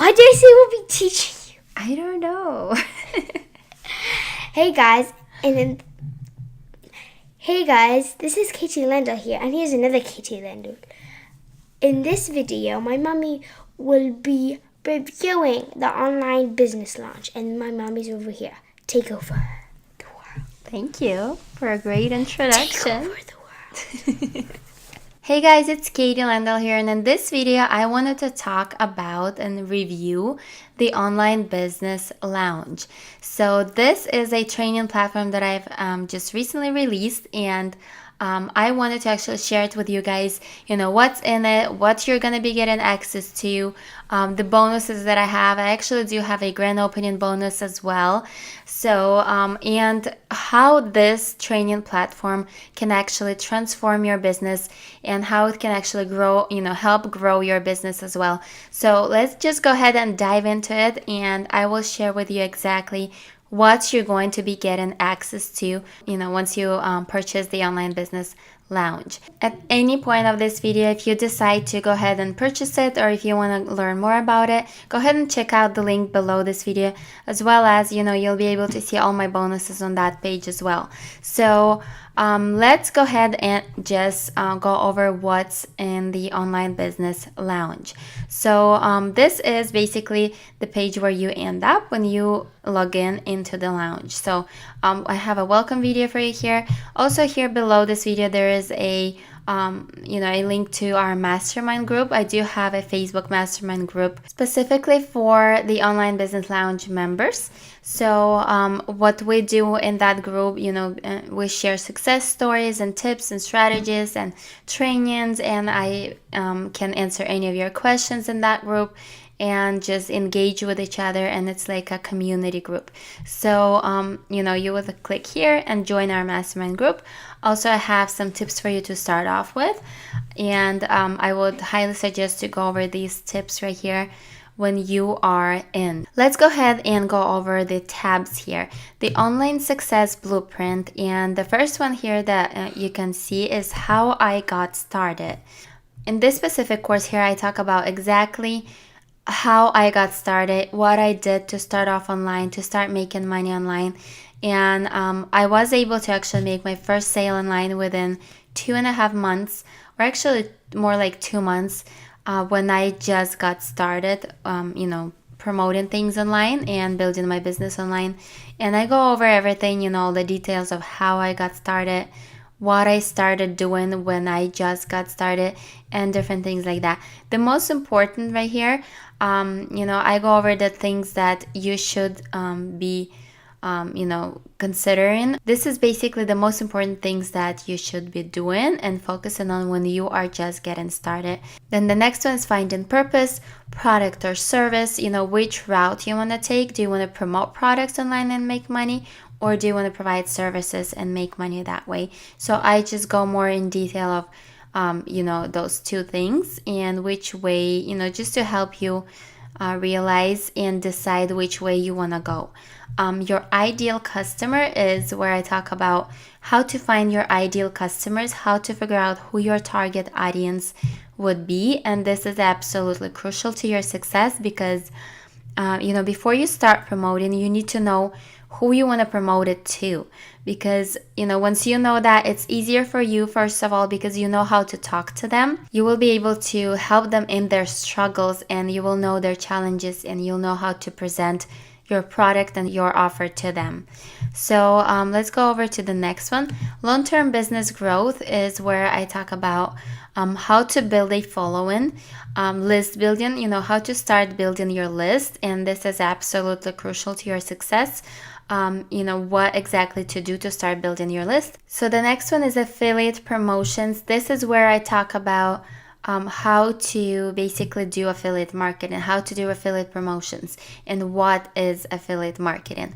Why did I say we'll be teaching you? I don't know. Hey guys, this is Katie Lendel here, and here's another Katie Lendel. In this video, my mommy will be reviewing the online business launch, and my mommy's over here. Take over the world. Thank you for a great introduction. Take over the world. Hey guys, it's Katie Lendel here, and in this video I wanted to talk about and review the Online Business Lounge. So this is a training platform that I've just recently released, and I wanted to actually share it with you guys, what's in it, what you're going to be getting access to, the bonuses that I have. I actually do have a grand opening bonus as well. So, and how this training platform can actually transform your business and how it can actually grow, help grow your business as well. So let's just go ahead and dive into it, and I will share with you exactly what you're going to be getting access to, once you purchase the Online Business Lounge. At any point of this video, if you decide to go ahead and purchase it, or if you want to learn more about it, go ahead and check out the link below this video, as well as, you'll be able to see all my bonuses on that page as well. So let's go ahead and just go over what's in the Online Business Lounge. So this is basically the page where you end up when you log in into the lounge. So I have a welcome video for you here. Also here below this video there is a link to our mastermind group. I do have a Facebook mastermind group specifically for the Online Business Lounge members. So what we do in that group, we share success stories and tips and strategies and trainings, and I can answer any of your questions in that group and just engage with each other, and it's like a community group. So you would click here and join our mastermind group. Also, I have some tips for you to start off with, and I would highly suggest to go over these tips right here when you are in. Let's go ahead and go over the tabs here. The Online Success Blueprint, and the first one here that you can see is how I got started. In this specific course here, I talk about exactly how I got started, what I did to start off online, to start making money online. And I was able to actually make my first sale online within 2.5 months, or actually more like 2 months, when I just got started, promoting things online and building my business online. And I go over everything, all the details of how I got started, what I started doing when I just got started, and different things like that. The most important right here, I go over the things that you should be considering. This is basically the most important things that you should be doing and focusing on when you are just getting started. Then the next one is finding purpose, product or service, which route you want to take. Do you want to promote products online and make money, or do you want to provide services and make money that way? So I just go more in detail of those two things, and which way, just to help you realize and decide which way you want to go. Your ideal customer is where I talk about how to find your ideal customers, how to figure out who your target audience would be. And this is absolutely crucial to your success because, before you start promoting, you need to know who you want to promote it to. Because, once you know that, it's easier for you, first of all, because you know how to talk to them. You will be able to help them in their struggles, and you will know their challenges, and you'll know how to present your product and your offer to them. So let's go over to the next one. Long-term business growth is where I talk about how to build a following, list building, how to start building your list. And this is absolutely crucial to your success. What exactly to do to start building your list. So the next one is affiliate promotions. This is where I talk about how to basically do affiliate marketing, how to do affiliate promotions, and what is affiliate marketing.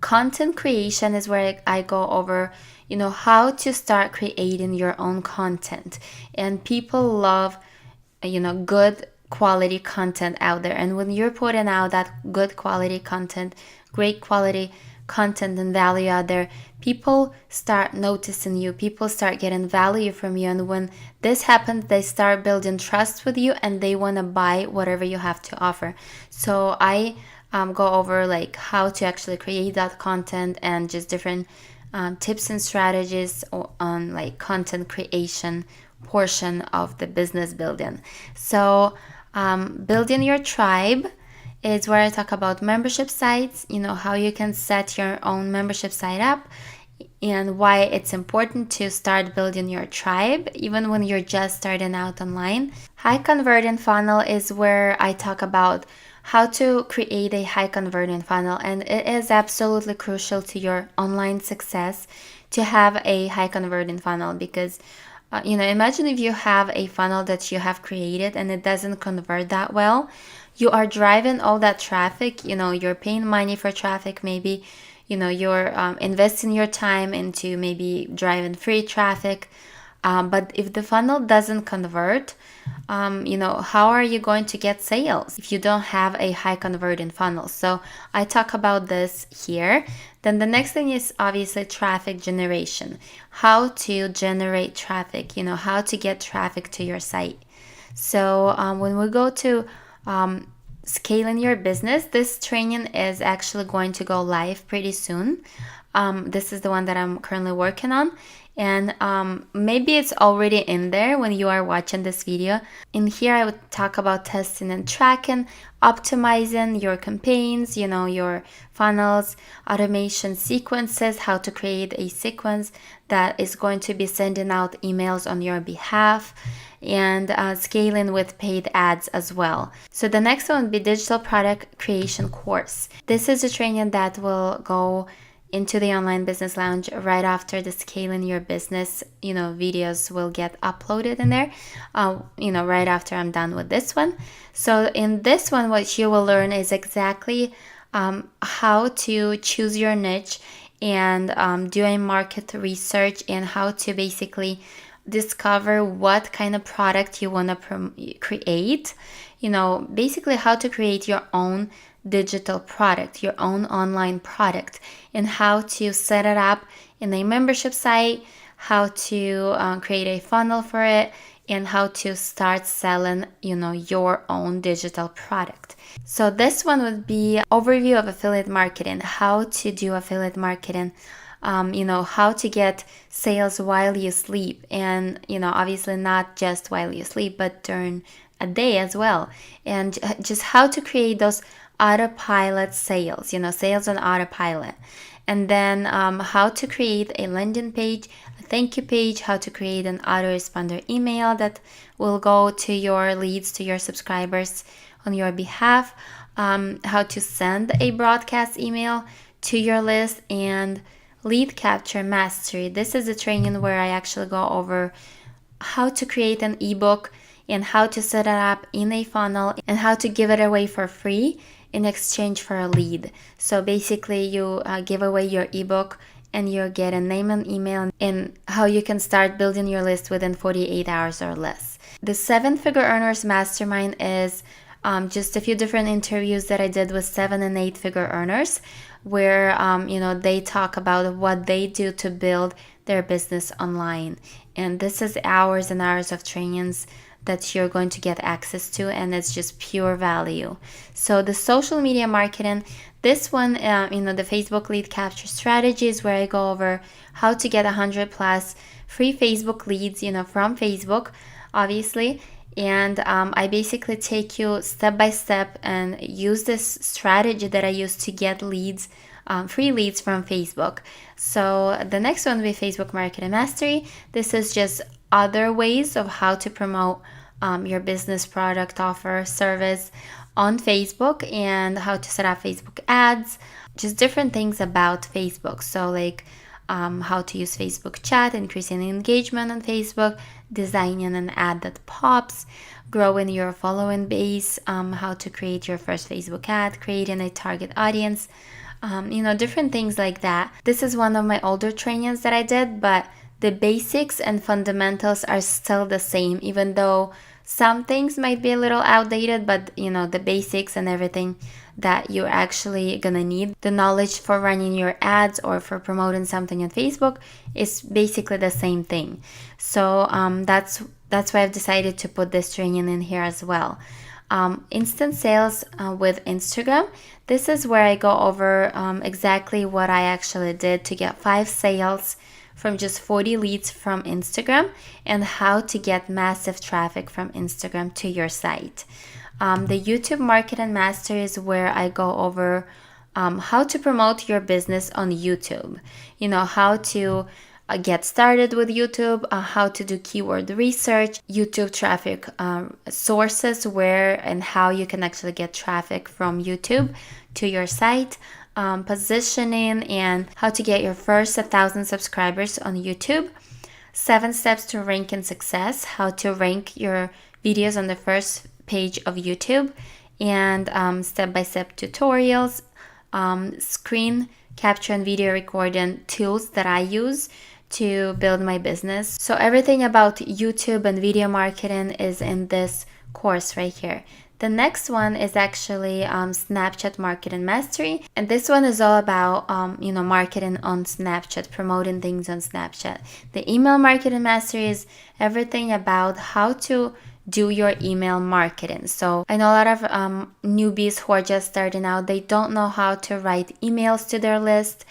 Content creation is where I go over, how to start creating your own content. And people love, good quality content out there. And when you're putting out that good quality content, great quality content and value out there, people start noticing you, people start getting value from you, and when this happens, they start building trust with you and they want to buy whatever you have to offer. So I go over like how to actually create that content and just different tips and strategies on like content creation portion of the business building. So building your tribe is where I talk about membership sites, how you can set your own membership site up and why it's important to start building your tribe even when you're just starting out online. High converting funnel is where I talk about how to create a high converting funnel, and it is absolutely crucial to your online success to have a high converting funnel because imagine if you have a funnel that you have created and it doesn't convert that well. You are driving all that traffic, you're paying money for traffic, maybe, you're investing your time into maybe driving free traffic. But if the funnel doesn't convert, how are you going to get sales if you don't have a high converting funnel? So I talk about this here. Then the next thing is obviously traffic generation. How to generate traffic, how to get traffic to your site. So when we go to scaling your business, this training is actually going to go live pretty soon. This is the one that I'm currently working on. And maybe it's already in there when you are watching this video. In here, I would talk about testing and tracking, optimizing your campaigns, your funnels, automation sequences, how to create a sequence that is going to be sending out emails on your behalf, and scaling with paid ads as well. So the next one would be digital product creation course. This is a training that will go into the Online Business Lounge right after the Scaling Your Business, videos will get uploaded in there, right after I'm done with this one. So in this one, what you will learn is exactly how to choose your niche and do a market research and how to basically discover what kind of product you want to create, basically how to create your own digital product, your own online product, and how to set it up in a membership site, how to create a funnel for it, and how to start selling, your own digital product. So this one would be overview of affiliate marketing, how to do affiliate marketing, how to get sales while you sleep, and, obviously not just while you sleep, but during a day as well, and just how to create those autopilot sales, sales on autopilot. And then how to create a landing page, a thank you page, how to create an autoresponder email that will go to your leads, to your subscribers on your behalf, how to send a broadcast email to your list, and lead capture mastery. This is a training where I actually go over how to create an ebook and how to set it up in a funnel and how to give it away for free in exchange for a lead. So basically you give away your ebook and you get a name and email, and how you can start building your list within 48 hours or less. The 7-Figure Earners Mastermind is just a few different interviews that I did with 7 and 8-figure earners where they talk about what they do to build their business online. And this is hours and hours of trainings that you're going to get access to, and it's just pure value. So the social media marketing, this one, the Facebook lead capture strategies, where I go over how to get 100 plus free Facebook leads, from Facebook, obviously. And I basically take you step by step and use this strategy that I use to get leads, free leads from Facebook. So the next one will be Facebook Marketing Mastery. This is just other ways of how to promote your business, product, offer, service on Facebook, and how to set up Facebook ads, just different things about Facebook. So like how to use Facebook chat, increasing engagement on Facebook, designing an ad that pops, growing your following base, how to create your first Facebook ad, creating a target audience, different things like that. This is one of my older trainings that I did, but the basics and fundamentals are still the same, even though Some things might be a little outdated, but you know, the basics and everything that you're actually gonna need, the knowledge for running your ads or for promoting something on Facebook, is basically the same thing. So that's why I've decided to put this training in here as well. Instant sales with Instagram. This is where I go over exactly what I actually did to get 5 sales from just 40 leads from Instagram, and how to get massive traffic from Instagram to your site. The YouTube Marketing Mastery is where I go over how to promote your business on YouTube. You know, how to get started with YouTube, how to do keyword research, YouTube traffic sources, where and how you can actually get traffic from YouTube to your site, positioning, and how to get your first 1,000 subscribers on YouTube. 7 steps to ranking success, how to rank your videos on the first page of YouTube, and step-by-step tutorials, screen capture and video recording tools that I use to build my business. So everything about YouTube and video marketing is in this course right here. The next one is actually Snapchat Marketing Mastery, and this one is all about marketing on Snapchat, promoting things on Snapchat. The Email Marketing Mastery is everything about how to do your email marketing. So I know a lot of newbies who are just starting out. They don't know how to write emails to their list.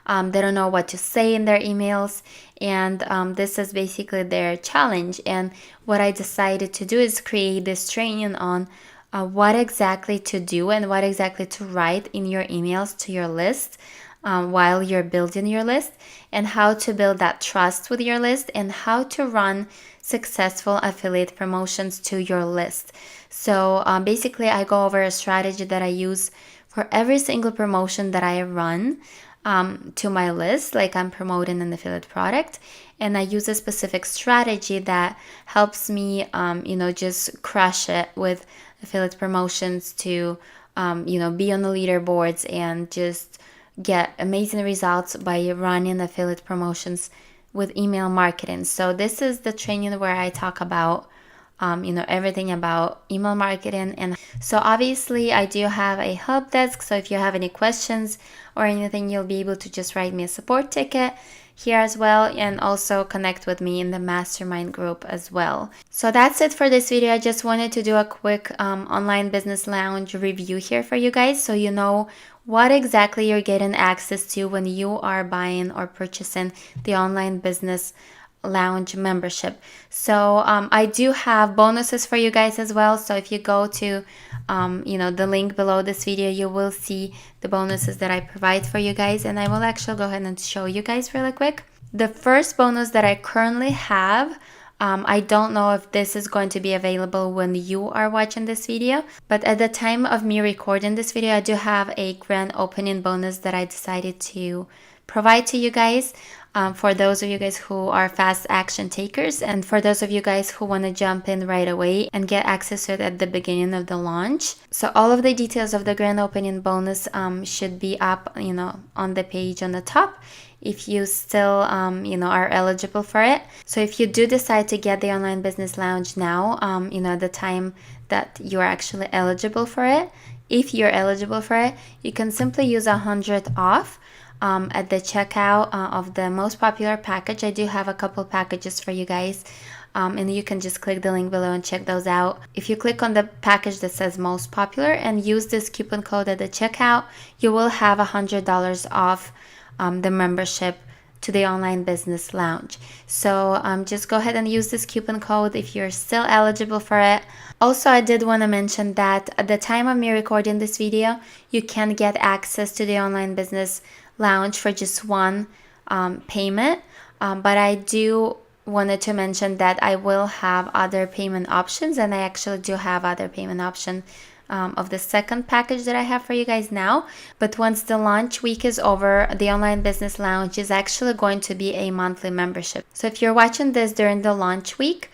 They don't know what to say in their emails, and this is basically their challenge. And what I decided to do is create this training on what exactly to do and what exactly to write in your emails to your list while you're building your list, and how to build that trust with your list, and how to run successful affiliate promotions to your list. So basically, I go over a strategy that I use for every single promotion that I run to my list, like I'm promoting an affiliate product, and I use a specific strategy that helps me, just crush it with affiliate promotions to, be on the leaderboards and just get amazing results by running affiliate promotions with email marketing. So this is the training where I talk about everything about email marketing. And so obviously I do have a help desk, so if you have any questions or anything, you'll be able to just write me a support ticket here as well, and also connect with me in the mastermind group as well. So that's it for this video. I just wanted to do a quick online business lounge review here for you guys, so you know what exactly you're getting access to when you are buying or purchasing the online business lounge membership. So I do have bonuses for you guys as well. So if you go to the link below this video, you will see the bonuses that I provide for you guys, and I will actually go ahead and show you guys really quick. The first bonus that I currently have, I don't know if this is going to be available when you are watching this video, but at the time of me recording this video, I do have a grand opening bonus that I decided to provide to you guys. For those of you guys who are fast action takers, and for those of you guys who want to jump in right away and get access to it at the beginning of the launch. So all of the details of the grand opening bonus should be up, on the page on the top, if you still, are eligible for it. So if you do decide to get the online business lounge now, at the time that you're actually eligible for it, if you're eligible for it, you can simply use 100 off. At the checkout of the most popular package. I do have a couple packages for you guys, and you can just click the link below and check those out. If you click on the package that says most popular and use this coupon code at the checkout, you will have $100 off the membership to the online business lounge. So just go ahead and use this coupon code if you're still eligible for it. Also, I did want to mention that at the time of me recording this video, you can get access to the online business lounge for just one payment, but I do wanted to mention that I will have other payment options, and I actually do have other payment option of the second package that I have for you guys now. But once the launch week is over, the online business lounge is actually going to be a monthly membership. So if you're watching this during the launch week,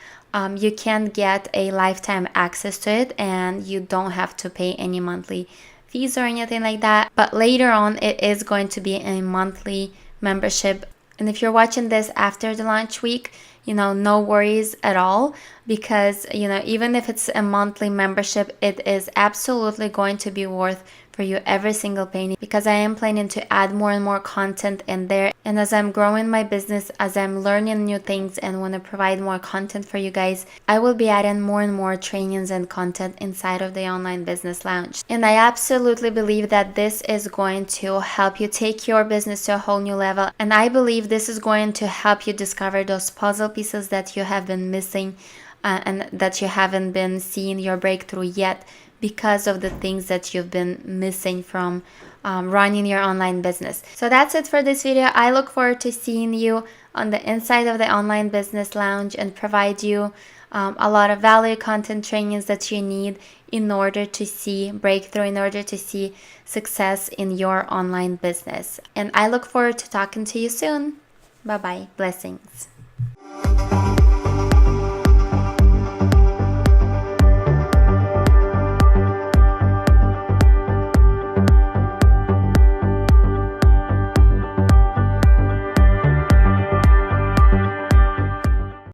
you can get a lifetime access to it, and you don't have to pay any monthly fees or anything like that. But later on, it is going to be a monthly membership. And if you're watching this after the launch week, no worries at all. because even if it's a monthly membership, it is absolutely going to be worth for you every single penny, because I am planning to add more and more content in there. And as I'm growing my business, as I'm learning new things and want to provide more content for you guys, I will be adding more and more trainings and content inside of the Online Business Lounge. And I absolutely believe that this is going to help you take your business to a whole new level. And I believe this is going to help you discover those puzzle pieces that you have been missing, and that you haven't been seeing your breakthrough yet, because of the things that you've been missing from running your online business. So that's it for this video. I look forward to seeing you on the inside of the Online Business Lounge and provide you a lot of value content trainings that you need in order to see breakthrough, in order to see success in your online business. And I look forward to talking to you soon. Bye bye. Blessings.